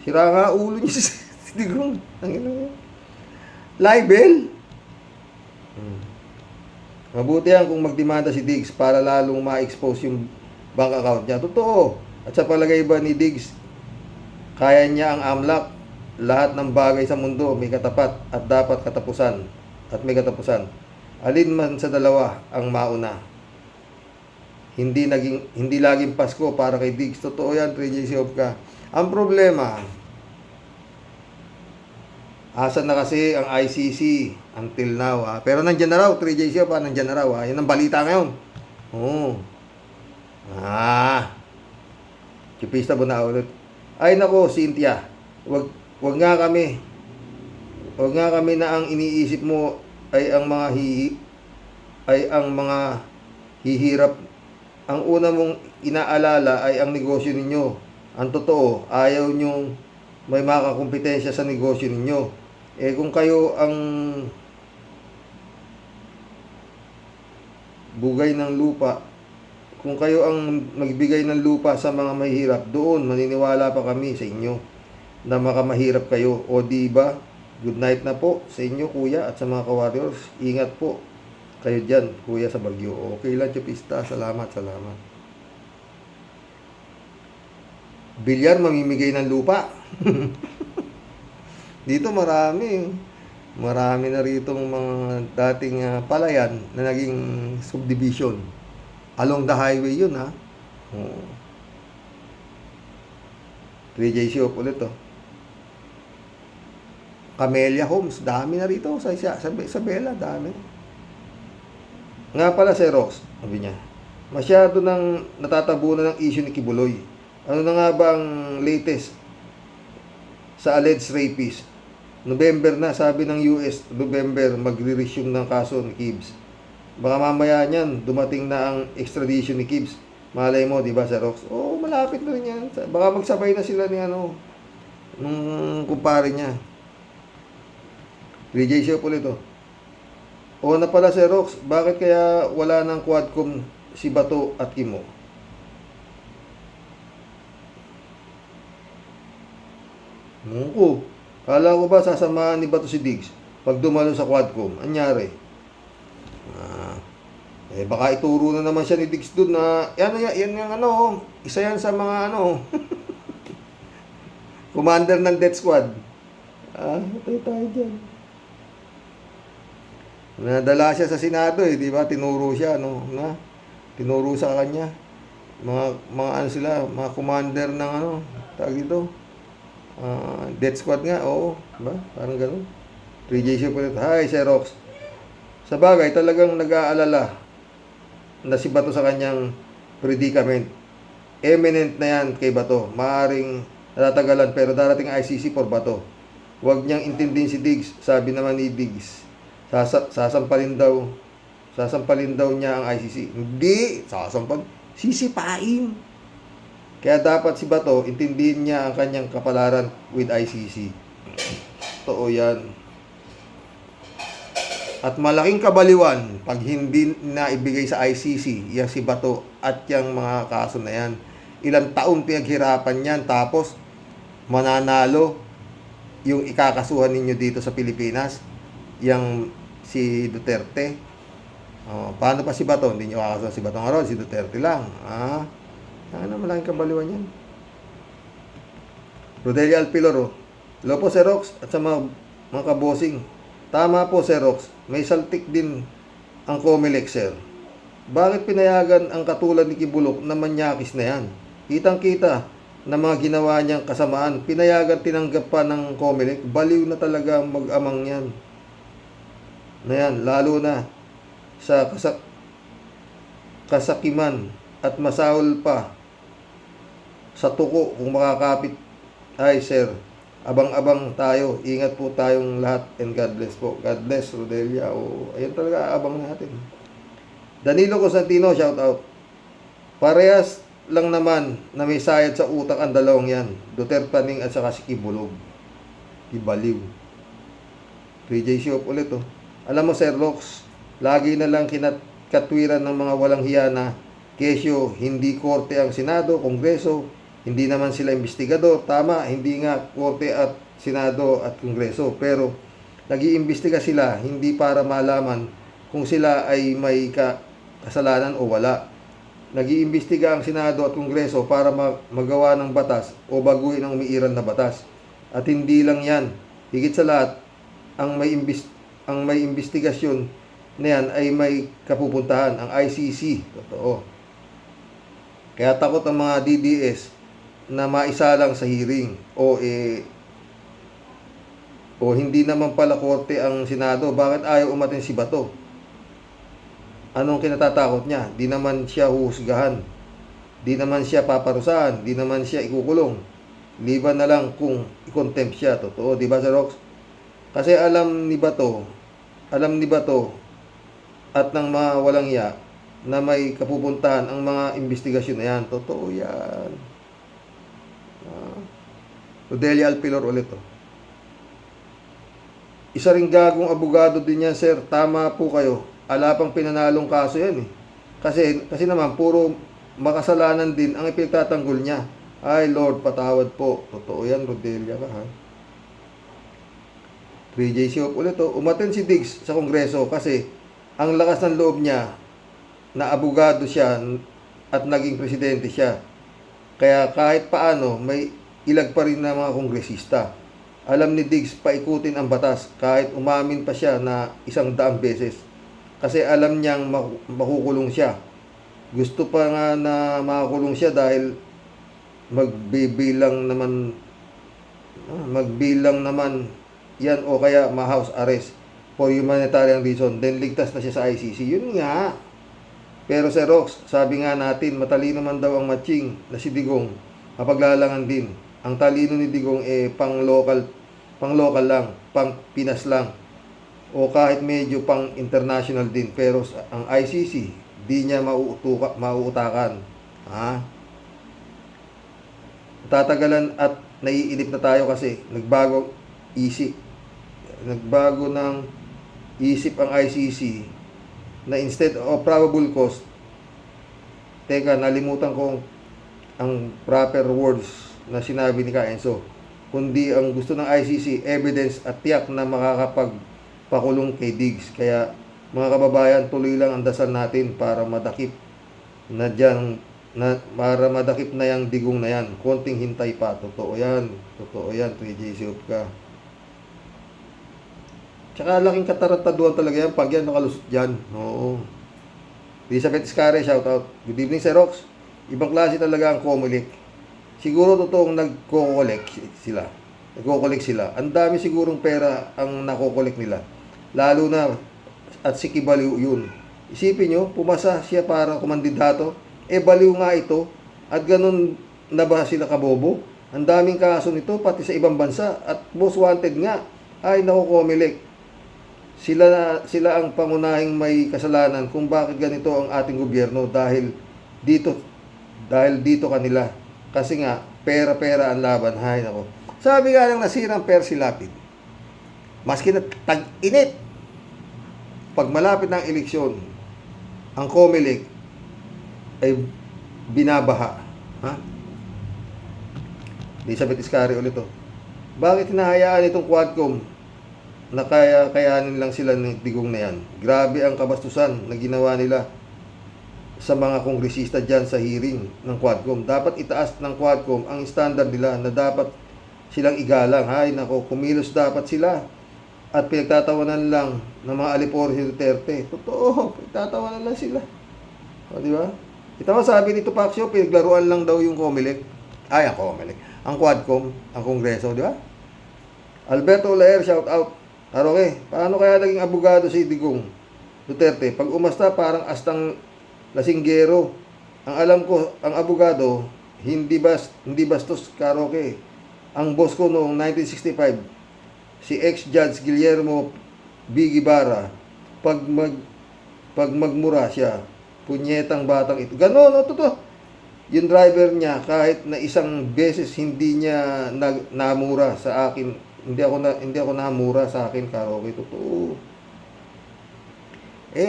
Sira nga ulo niya si Digong. Libel. Mabuti yan kung magdemanda si Diggs para lalong ma-expose yung bank account niya. Totoo. At sa palagay ba ni Diggs, kaya niya ang AMLAC? Lahat ng bagay sa mundo may katapat at dapat katapusan. At may katapusan. Alin man sa dalawa ang mauna. Hindi laging Pasko para kay Diggs. Totoo yan, 3JC ka. Ang problema, asan na kasi ang ICC until now pero nandyan na raw, 3JC nandyan na raw yan ang balita ngayon. Chupista Bunao ulit. Ay nako, Cynthia, wag nga kami na ang iniisip mo ay ang mga hihirap. Ang una mong inaalala ay ang negosyo ninyo. Ang totoo, ayaw nyong may makakompetensya sa negosyo ninyo. Kung kayo ang bugay ng lupa. Kung kayo ang magbigay ng lupa sa mga mahihirap, doon maniniwala pa kami sa inyo na makamahirap kayo. O di ba? Good night na po sa inyo, kuya, at sa mga ka-warriors. Ingat po kayo dyan, kuya, sa Bagyo. Okay lang, Chupista. Salamat, salamat. Bilyar, mamimigay ng lupa. Dito marami. Marami na ritong mga dating palayan na naging subdivision. Along the highway yun, ha? Oo. 3JC ulit, oh. Camellia Homes, dami na rito sa Isabela, dami. Nga pala, Sir Rox, sabi niya, masyado nang natatabunan ng issue ni Kibuloy. Ano na nga ba ang latest sa alleged rapist? November na, sabi ng US, November, magre-resume ng kaso ni Kibbs. Baka mamaya niyan, dumating na ang extradition ni Kibbs. Malay mo, di ba, Sir Rox? Oo, malapit na rin yan. Baka magsabay na sila ni nung kumpare niya. 3JC ulit, oh. O na pala, Sir Rox, bakit kaya wala ng Quadcom si Bato at Kimo? Ko. Kala ko ba sasamahan ni Bato si Diggs pag dumalo sa Quadcom? Anyari? Baka ituro na naman siya ni Diggs doon na yan yung isa yan sa mga commander ng death squad. Patay tayo dyan. Nadala siya sa Senado, di ba? Tinuro siya, tinuro sa kanya. Mga sila, mga commander ng tawag dito. Death squad nga, oo. Diba? Parang ganun. 3JC po ito. Hi, Sir Rox. Sa bagay, talagang nag-aalala na si Bato sa kanyang predicament. Eminent na yan kay Bato. Maaring natatagalan pero darating ICC for Bato. Huwag niyang intindihin si Diggs. Sabi naman ni Diggs, sasampalin daw niya ang ICC. Hindi, sisipain. Kaya dapat si Bato, intindihin niya ang kanyang kapalaran with ICC. Totoo yan. At malaking kabaliwan pag hindi na ibigay sa ICC yung si Bato at yung mga kaso na yan. Ilang taon pinaghirapan yan tapos mananalo yung ikakasuhan ninyo dito sa Pilipinas. Yung si Duterte. Paano pa si Bato? Hindi nyo kakasuhan si Bato ngayon, si Duterte lang. Malaking kabaliwan yan. Rodelia Alpilor, hello po, Sir Rox, at sa mga kabosing. Tama po, Sir Rox, may saltik din ang Comelec, Sir. Bakit pinayagan ang katulad ni Kibulok na manyakis na yan? Kitang-kita na mga ginawa niyang kasamaan, pinayagan tinanggap pa ng Comelec. Baliw na talaga ang mag-amang yan. Lalo na sa kasakiman at masahol pa sa tuko kung makakapit. Ay, Sir, abang-abang tayo. Ingat po tayong lahat and God bless po. God bless, Rodelia. Ayan talaga, abang natin. Danilo Constantino, shout out. Parehas lang naman na may sayad sa utak ang dalawang yan. Duterte Ning at saka si Kibulog. Ibaliw. 3JC ulit, oh. Alam mo, Sir Rox, lagi na lang katwiran ng mga walang hiya na kesyo, hindi korte ang Senado, Kongreso, hindi naman sila investigador. Tama, hindi nga korte at Senado at Kongreso. Pero nag-iimbestiga sila hindi para malaman kung sila ay may kasalanan o wala. Nag-iimbestiga ang Senado at Kongreso para magawa ng batas o baguhin ang umiiral na batas. At hindi lang yan. Higit sa lahat, ang may investigasyon na yan ay may kapupuntahan, ang ICC. Totoo. Kaya takot ang mga DDS na maisalang sa hearing o hindi naman pala korte ang Senado. Bakit ayaw umatin si Bato? Anong kinatatakot niya? Di naman siya huhusgahan. Di naman siya paparusahan. Di naman siya ikukulong. Liban na lang kung i-contempt siya. Totoo, di ba, Sir Rox? Kasi alam ni Bato at ng mga walang iya na may kapupuntahan ang mga investigasyon na yan. Totoo yan. Rodelia Alpilor ulit, oh. Isa ring gagong abogado din yan, Sir. Tama po kayo. Ala pang pinanalong kaso yan, eh. Kasi naman, puro makasalanan din ang ipinagtatanggol niya. Ay, Lord, patawad po. Totoo yan, Rodelia ka, ha? 3J Siop ulit, oh. Umaten si Diggs sa Kongreso kasi ang lakas ng loob niya na abogado siya at naging presidente siya. Kaya kahit paano, may ilag pa rin na mga kongresista. Alam ni Diggs paikutin ang batas kahit umamin pa siya na 100 beses. Kasi alam niyang makukulong siya. Gusto pa nga na makakulong siya dahil magbilang naman yan o kaya ma-house arrest for humanitarian reason. Then ligtas na siya sa ICC. Yun nga. Pero Sir Rox, sabi nga natin, matalino man daw ang matching na si Digong, mapaglalangan din. Ang talino ni Digong pang local lang, pang Pinas lang, o kahit medyo pang international din. Pero ang ICC, di niya mauutakan. Ha? Tatagalan at naiinip na tayo kasi nagbago ng isip ang ICC na instead of probable cause, teka, nalimutan ko ang proper words na sinabi ni Enzo, kundi ang gusto ng ICC, evidence at tiyak na makakapagpakulong kay Diggs. Kaya mga kababayan, tuloy lang ang dasal natin para madakip na yung Digong na yan. Konting hintay pa. Totoo yan, 3J Siop ka. Tsaka laking katarantaduhan talaga yan pag yan nakalusot dyan. Oo. Elizabeth Iscare, shout out. Good evening, Sir Rox. Ibang klase talaga ang Comelec. Siguro totoong nagko-collect sila. Ang dami sigurong pera ang nako-collect nila. Lalo na at si Kibaliw yun. Isipin nyo, pumasa siya para kumandidato. Baliw nga ito. At ganun na ba sila kabobo? Ang daming kaso nito, pati sa ibang bansa. At most wanted nga. Ay, nako, Comelec. Sila ang pangunahing may kasalanan kung bakit ganito ang ating gobyerno dahil dito kanila. Kasi nga, pera-pera ang laban. Hay, nako. Sabi nga lang nasirang Percy Lapid. Maski na tag-init. Pag malapit ng eleksyon, ang Comelec ay binabaha. Ha? Elizabeth Iscari ulit to. Bakit hinahayaan itong Quadcom na kayanin lang sila ng Digong na yan? Grabe ang kabastusan na ginawa nila sa mga kongresista dyan sa hearing ng Quadcom. Dapat itaas ng Quadcom ang standard nila na dapat silang igalang. Hay nako, kumilos dapat sila. At pinagtatawanan lang ng mga alipore si Duterte. Totoo, pinagtatawanan lang sila. O, di ba? Ito sabi ni Tupacio, pinaglaruan lang daw yung Comelec. Ay, ang Comelec. Ang Quadcom, ang Kongreso, di ba? Alberto Olaer, shout out. Aroke, paano kaya naging abogado si Digong Duterte? Pag umasta, parang astang lasinggero. Ang alam ko, ang abogado, hindi bastos karaoke. Ang boss ko noong 1965, si ex-judge Guillermo B. Guevara, pag magmura siya, punyetang batang ito. Ganon, totoo. Yung driver niya, kahit na isang beses hindi niya namura sa akin, hindi ako namura sa akin karaoke. Totoo.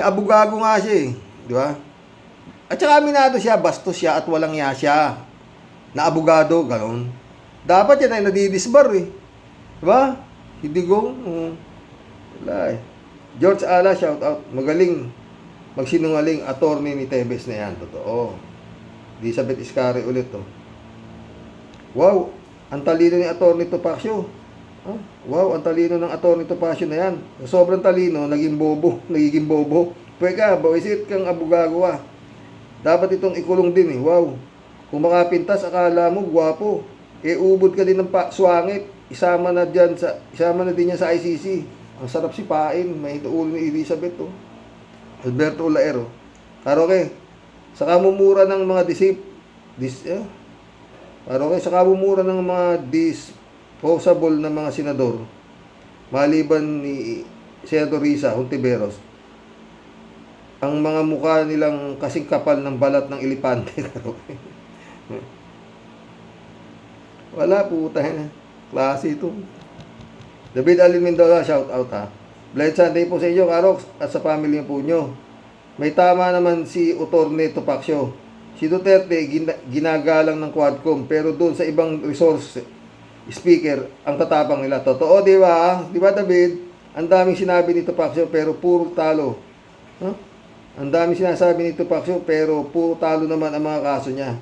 Abogado nga siya di ba? At saka aminado siya, bastos siya at walang iya siya. Na abogado, ganon. Dapat yan ay nadidisbar di ba? Si Digong, wala George Ala, shout out. Magaling magsinungaling attorney ni Tebes na yan. Totoo. Elizabeth Iscari ulit to. Wow, ang talino ni attorney Topacio. Wow, ang talino ng attorney Topacio na yan. Sobrang talino, naging bobo. Pweka, bawisit kang abogado Dapat itong ikulong din Wow. Kung makapintas, akala mo gwapo. Ubod ka din ng swangit. Isama na din niya sa ICC. Ang sarap sipain. May ulo ni Elizabeth Alberto Olaero. Karoke, sa kamumura ng mga sa kamumura ng mga disposable na mga senador, maliban ni Senator Risa Hontiveros, ang mga mukha nilang kasing kapal ng balat ng elepante. Wala, puta na. Klase ito. David Alin Mendoza, shout out ha. Blessed Sunday po sa inyo, Karox, at sa family po nyo. may tama naman si Otorne Topacio. Si Duterte ginagalang ng Quadcom, pero doon sa ibang resource speaker, ang tatapang nila. Totoo, di ba? Di ba, David? Ang daming sinabi ni Topacio, pero puro talo. Huh? Ang daming sinasabi ni Topacio, pero puro talo naman ang mga kaso niya.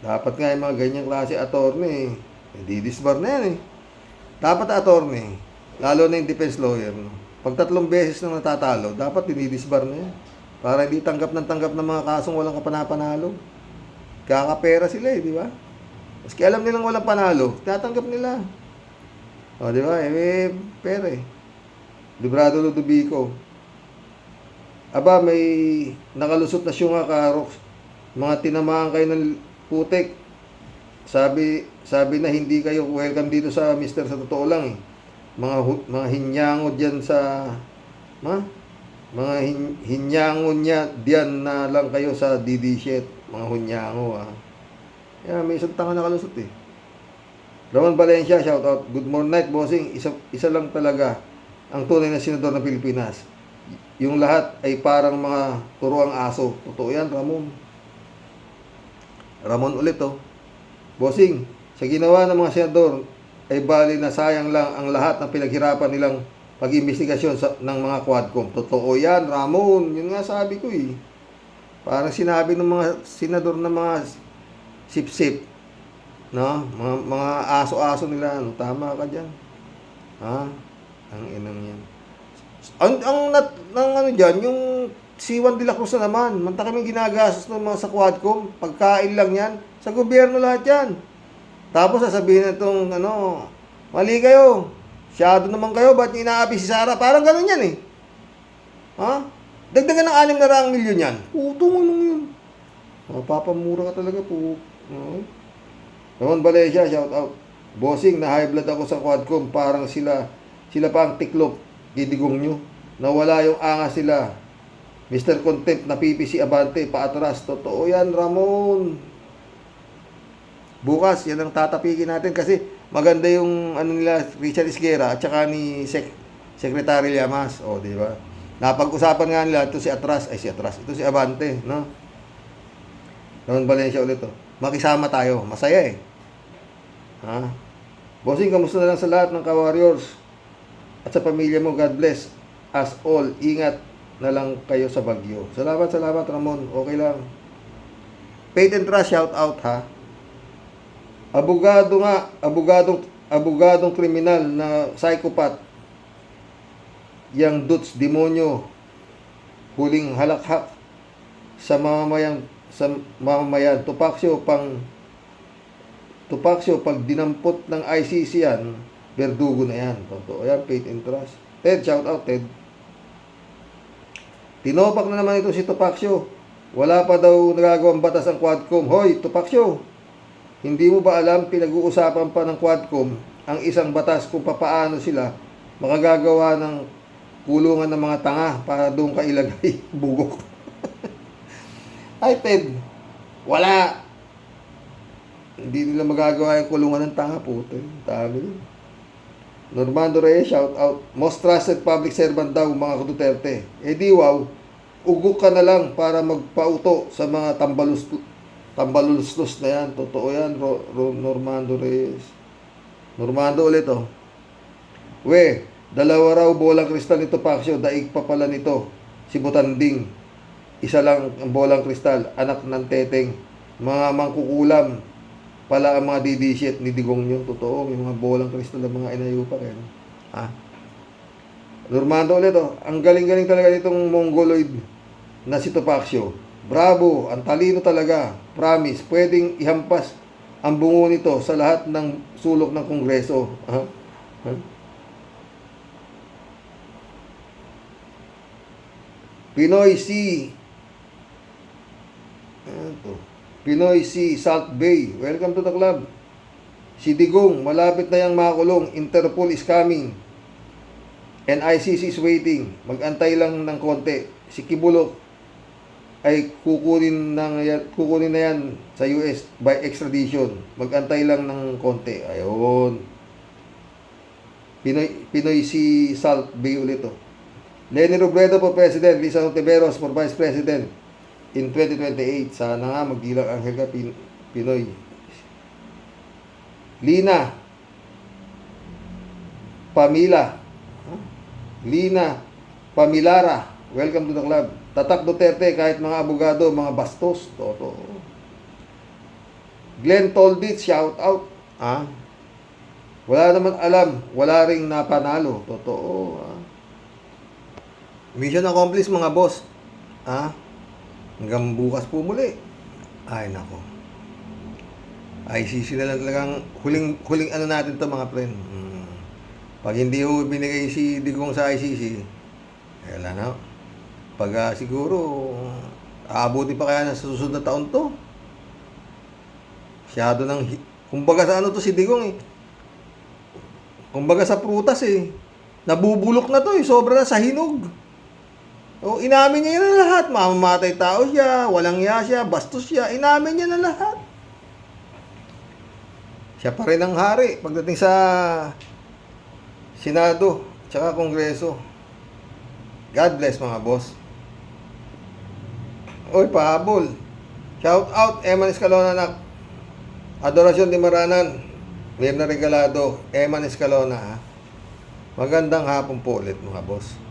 Dapat nga yung mga ganyang klase attorney, didisbar na yan eh. Dapat attorney, lalo na yung defense lawyer, no? Pag 3 beses na natatalo, dapat dinidisbar na yan. Para hindi tanggap ng mga kasong walang kapanapanalo. Kakapera sila eh, di ba? Maski alam nilang walang panalo, tatanggap nila. O, di ba? Pera eh. Librado Ludovico. Aba, may nakalusot na syunga karok. Mga tinamaan kayo ng putik. Sabi na hindi kayo welcome dito sa Mr. Sa totoo lang eh. Mga hinyango dyan sa mga hinyango niya diyan na lang kayo sa DD shit. Mga hunyango Kaya may isang tanga nakalusot eh. Ramon Valencia, shout out. Good morning night, bossing. Isa lang talaga ang tunay na senador ng Pilipinas. Yung lahat ay parang mga turuang aso. Totoo yan, Ramon. Ramon ulit Bossing, sa ginawa ng mga senador ay bali na sayang lang ang lahat ng pinaghirapan nilang pag-imbestigasyon ng mga Quadcom. Totoo yan, Ramon. Yun nga sabi ko eh. Parang sinabi ng mga senador na mga sip-sip. No? Mga aso-aso nila. Tama ka dyan. Ang inang yan. Ang dyan, yung si Juan de la Cruz na naman. Manta kami ginagastos ng mga sa Quadcom. Pagkain lang yan. Sa gobyerno lahat yan. Tapos sasabihin na itong, mali kayo. Siyado naman kayo. Ba't inaapi si Sara? Parang ganun yan eh. Dagdagan ng 600 milyon yan. Putong anong yun. Papamura ka talaga po. Ramon Valencia, shout out. Bossing, na high blood ako sa Quadcom. Parang sila pa ang tiklop. Gidigong nyo. Nawala yung angas sila. Mr. Contempt, napipisi abante, paatras. Totoo yan, Ramon. Bukas, yan ang tatapikin natin kasi maganda yung nila, Richard Esguerra at saka ni Secretary Llamas. Di ba? Napag-usapan nga nila, ito si Atras, ito si Abante, no? Ramon Valencia ulit Makisama tayo, masaya eh. Bossing, kamusta na lang sa lahat ng ka-warriors at sa pamilya mo, God bless us all. Ingat na lang kayo sa bagyo. Salamat, Ramon. Okay lang. Faith and Trust, shout out abogadong kriminal na psychopath. Yang dudes, demonyo, huling halakhak sa mamamayan. Topacio, pag dinampot ng ICC yan, berdugo na yan. Totoo yan, Faith and Trust. Ted, shout out, Ted. Tinopak na naman ito si Topacio. Wala pa daw nagagawang batas ang Quadcom. Hoy, Topacio, hindi mo ba alam, pinag-uusapan pa ng Quadcom ang isang batas kung papaano sila makagagawa ng kulungan ng mga tanga para doon ka ilagay bugok. Ay, Ted, wala. Hindi nila magagawa yung kulungan ng tanga, puto. Dami. Normando Reyes, shout out. Most trusted public servant daw, mga Duterte. Di wow, ugok ka na lang para magpauto sa mga tambalulos na yan. Totoo yan, Normando Reyes. Normando ulit dalawa raw bolang kristal nito Topacio, daig pa pala nito si Butanding. Isa lang ang bolang kristal, anak ng teteng. Mga mangkukulam pala ang mga didishit ni Digong nyo. Totoo, may mga bolang kristal ng mga inayupak Normando ulit ang galing-galing talaga nitong mongoloid na si Topacio. Bravo, ang talino talaga. Promise, pwedeng ihampas ang bungo nito sa lahat ng sulok ng Kongreso. Pinoy C. Salt Bay. Welcome to the club. Si Digong, malapit na yang makulong. Interpol is coming. And ICC is waiting. Mag-antay lang ng konti. Si Kibulok ay kukunin na yan sa US by extradition. Mag-antay lang ng konti. Ayun. Pinoy si Salt Bay ulit Lenny Robredo for President, Lisa Ontiveros for Vice President in 2028. Sana nga magdilang ang Helga Pinoy. Lina Pamila. Lina Pamilara, welcome to the club. Tatak Duterte, kahit mga abogado, mga bastos. Totoo. Glenn Toldit, shout out. Wala naman alam, wala ring napanalo. Totoo. Mission accomplished mga boss. Hanggang bukas po muli. Ay nako. ICC na lang talagang huling ano natin to mga friend. Pag hindi ho binigay si Digong sa ICC, wala na. Pag siguro aabuti pa kaya na sa susunod na taon to. Masyado ng kumbaga sa ano to si Digong eh. Kumbaga sa prutas eh. Nabubulok na to eh, sobra na sa hinog. O, inamin niya na lahat. Mamamatay tao siya, walang hiya siya, bastos siya. Inamin niya na lahat. Siya pa rin ang hari pagdating sa Senado, tsaka Kongreso. God bless mga boss. Oy, pahabol. Shout out, Eman Escalona nak. Adorasyon di Maranan. Mirna Regalado, Eman Escalona. Magandang hapon po ulit mga boss.